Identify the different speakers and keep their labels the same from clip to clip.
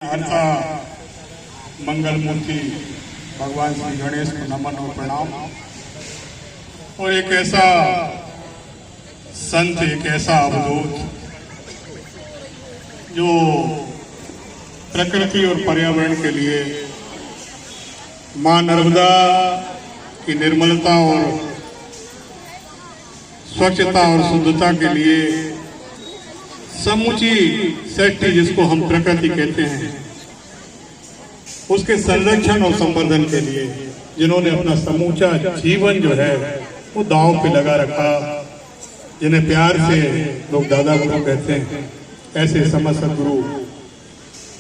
Speaker 1: अर्था मंगल मूर्ति भगवान श्री गणेश को नमन और प्रणाम। और एक ऐसा संत, एक ऐसा अवधूत जो प्रकृति और पर्यावरण के लिए मां नर्मदा की निर्मलता और स्वच्छता और शुद्धता के लिए समूची सृष्टि, जिसको हम प्रकृति कहते हैं, उसके संरक्षण और संवर्धन के लिए जिन्होंने अपना समूचा जीवन जो है वो दांव पे लगा रखा, जिन्हें प्यार से लोग दादा गुरु कहते हैं, ऐसे समस्त सदगुरु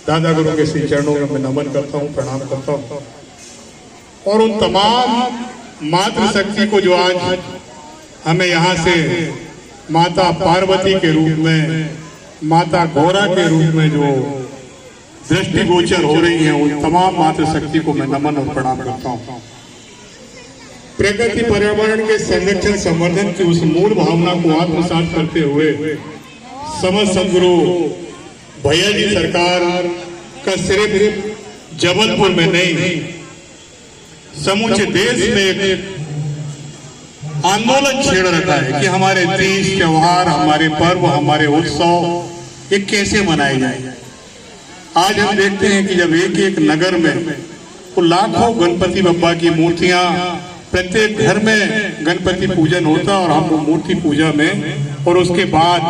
Speaker 1: दादा गुरु के श्री चरणों में मैं नमन करता हूँ, प्रणाम करता हूँ। और उन तमाम मातृशक्ति को जो आज हमें यहाँ से माता पार्वती के रूप में, माता गौरा के रूप में जो दृष्टिगोचर हो रही है, उन तमाम मातृशक्ति को मैं नमन और प्रणाम करता हूँ। प्रकृति पर्यावरण के संरक्षण संवर्धन की उस मूल भावना को आत्मसात करते हुए समस्त सदगुरु भैया जी सरकार का सिर्फ जबलपुर में नहीं, समूचे देश में एक आंदोलन छेड़ रखा है कि हमारे तीज त्योहार, हमारे पर्व, हमारे उत्सव ये कैसे मनाए जाए। आज हम देखते हैं कि जब एक एक नगर में तो लाखों गणपति बप्पा की मूर्तियां, प्रत्येक घर में गणपति पूजन होता और हम मूर्ति पूजा में, और उसके बाद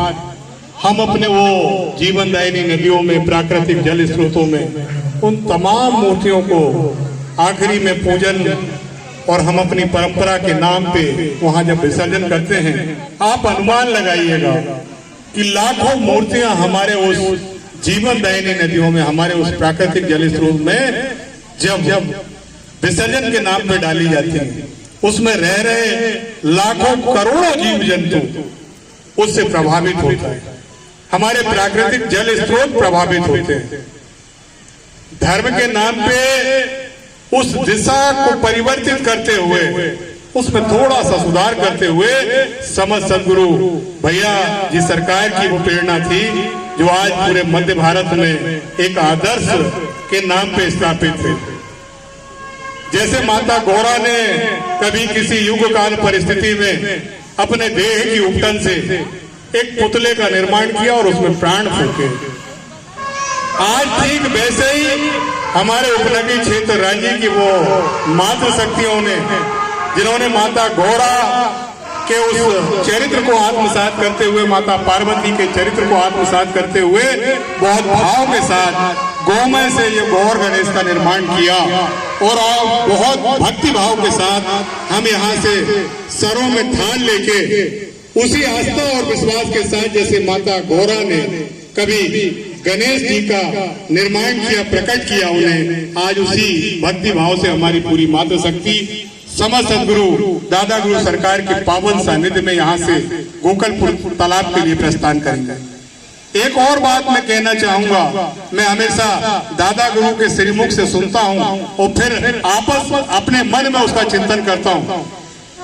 Speaker 1: हम अपने वो जीवनदायिनी नदियों में, प्राकृतिक जल स्रोतों में उन तमाम मूर्तियों को आखिरी में पूजन और हम अपनी परंपरा के नाम पे वहां जब विसर्जन करते हैं, आप अनुमान लगाइएगा कि लाखों मूर्तियां हमारे उस जीवनदायिनी नदियों में, हमारे उस प्राकृतिक जल स्रोत में जब विसर्जन के नाम पे डाली जाती हैं, उसमें रह रहे लाखों करोड़ों जीव जंतु उससे प्रभावित होता है, हमारे प्राकृतिक जल स्रोत प्रभावित होते हैं। धर्म के नाम पे उस दिशा को परिवर्तित करते हुए, उसमें थोड़ा सा सुधार करते हुए समस्त सदगुरु भैया जी सरकार की वो प्रेरणा थी जो आज पूरे मध्य भारत में एक आदर्श के नाम पे स्थापित थे। जैसे माता गौरा ने कभी किसी युग काल परिस्थिति में अपने देह की उपटन से एक पुतले का निर्माण किया और उसमें प्राण फूके, आज ठीक वैसे ही हमारे उपनगरीय क्षेत्र राज्य की वो मातृशक्तियों ने, जिन्होंने माता गौरा के उस चरित्र को आत्मसात करते हुए, माता पार्वती के चरित्र को आत्मसात करते हुए बहुत भाव के साथ गौमय से ये गौर गणेश का निर्माण किया, और बहुत भक्ति भाव के साथ हम यहाँ से सरों में ठान लेके उसी आस्था और विश्वास के साथ, जैसे माता गौरा ने कभी गणेश जी का निर्माण किया, प्रकट किया उन्हें, आज उसी भक्ति भाव से हमारी पूरी मातृशक्ति समस्त सदगुरु दादा गुरु सरकार के पावन सानिध्य में यहाँ से गोकलपुर तालाब के लिए प्रस्थान करेंगे। एक और बात मैं कहना चाहूंगा, मैं हमेशा दादा गुरु के श्रीमुख से सुनता हूँ और फिर आपस अपने मन में उसका चिंतन करता हूँ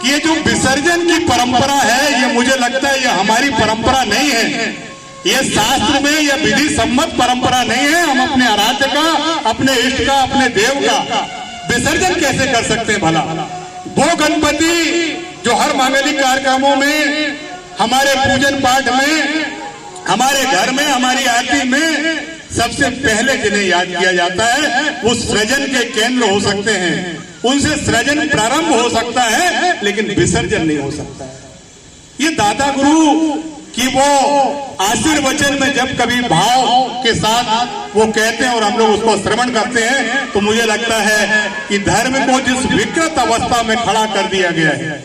Speaker 1: कि ये जो विसर्जन की परंपरा है, ये मुझे लगता है ये हमारी परंपरा नहीं है, ये शास्त्र में यह विधि सम्मत परंपरा नहीं है। हम अपने आराध्य का, अपने इष्ट का, अपने देव का विसर्जन कैसे कर सकते हैं भला? वो गणपति जो हर मांगलिक कार्यक्रमों में, हमारे पूजन पाठ में, हमारे घर में, हमारी आरती में सबसे पहले जिन्हें याद किया जाता है, वो सृजन के केंद्र हो सकते हैं, उनसे सृजन प्रारंभ हो सकता है, लेकिन विसर्जन नहीं हो सकता है। ये दादा गुरु कि वो आशीर्वचन में जब कभी भाव के साथ वो कहते हैं और हम लोग उसको श्रवण करते हैं, तो मुझे लगता है कि धर्म को जिस विकृत अवस्था में खड़ा कर दिया गया है,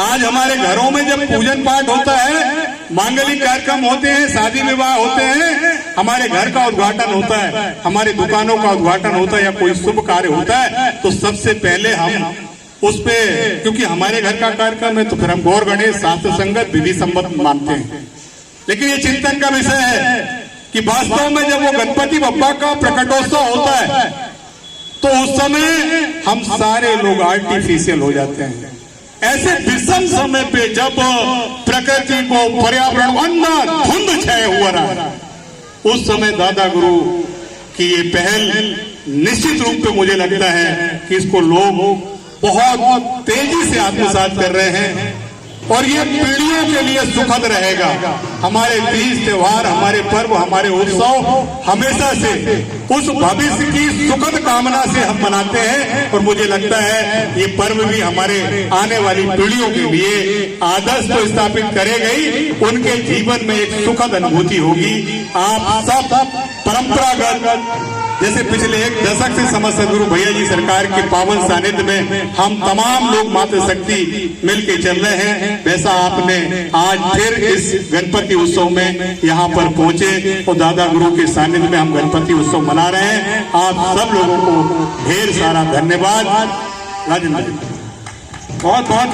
Speaker 1: आज हमारे घरों में जब पूजन पाठ होता है, मांगलिक कार्यक्रम होते हैं, शादी विवाह होते हैं, हमारे घर का उद्घाटन होता है, हमारी दुकानों का उद्घाटन होता है, या कोई शुभ कार्य होता है, तो सबसे पहले हम उस पे, क्योंकि हमारे घर का कार्यक्रम है, तो फिर हम गौर गणेश शास्त्र संगत विधि सम्मत मानते हैं। लेकिन ये चिंतन का विषय है कि वास्तव में जब वो गणपति बप्पा का प्रकटोत्सव होता है, तो उस समय हम सारे लोग आर्टिफिशियल हो जाते हैं। ऐसे विषम समय पे जब प्रकृति को, पर्यावरण अंधाधुंध छाया हुआ रहा, उस समय दादा गुरु कि ये पहल निश्चित रूप पे मुझे लगता है कि इसको लोग बहुत तेजी से आत्मसात कर रहे हैं और ये पीढ़ियों के लिए सुखद रहेगा। हमारे तीज त्योहार, हमारे पर्व, हमारे उत्सव हमेशा से उस भविष्य की सुखद कामना से हम मनाते हैं और मुझे लगता है ये पर्व भी हमारे आने वाली पीढ़ियों के लिए आदर्श को स्थापित करेगा ही, उनके जीवन में एक सुखद अनुभूति होगी। आप सब परंपरागत जैसे पिछले एक दशक से समस्त सदगुरु भैया जी सरकार के पावन सानिध्य में हम तमाम लोग मातृशक्ति मिलके चल रहे हैं, वैसा आपने आज फिर इस गणपति उत्सव में यहाँ पर पहुंचे और दादा गुरु के सानिध्य में हम गणपति उत्सव मना रहे हैं। आप सब लोगों को ढेर सारा धन्यवाद। राजेंद्र, बहुत बहुत